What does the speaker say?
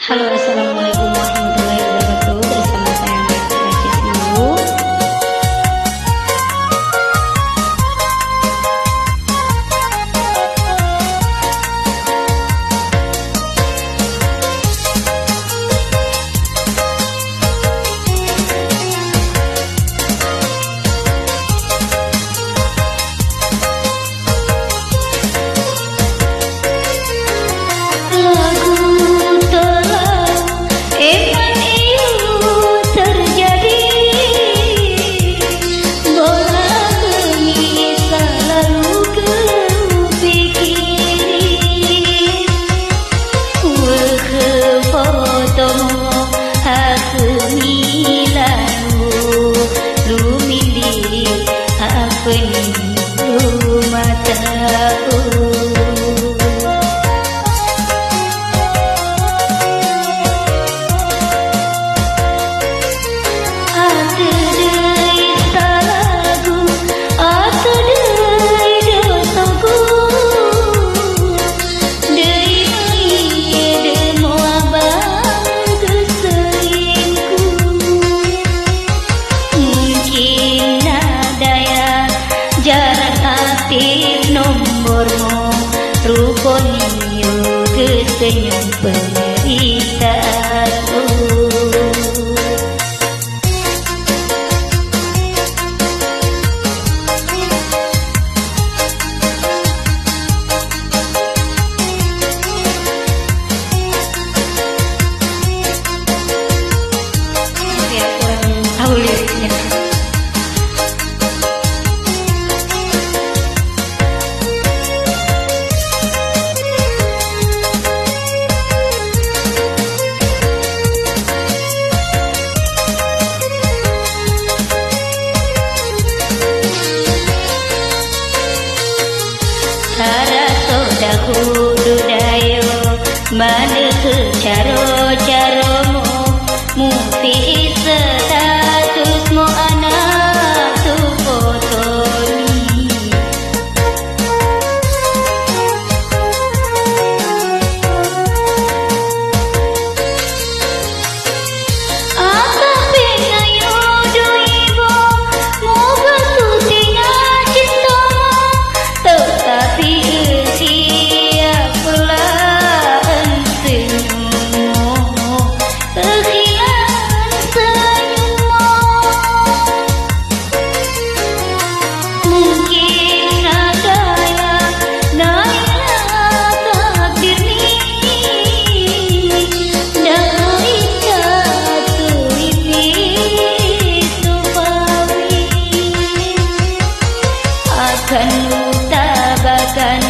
Halo, assalamualaikum warahmatullahi wabarakatuh. Bersama saya Mbak Cisnu. Rupanya kesenyum penderitaan. Ya, kurang tahu liriknya. Dahulu dayo mana ke caro-caromu mufi statusmu anak tu fotoni apa pengayo doibo moga tu tinggal cintamu tetapi akan utabakan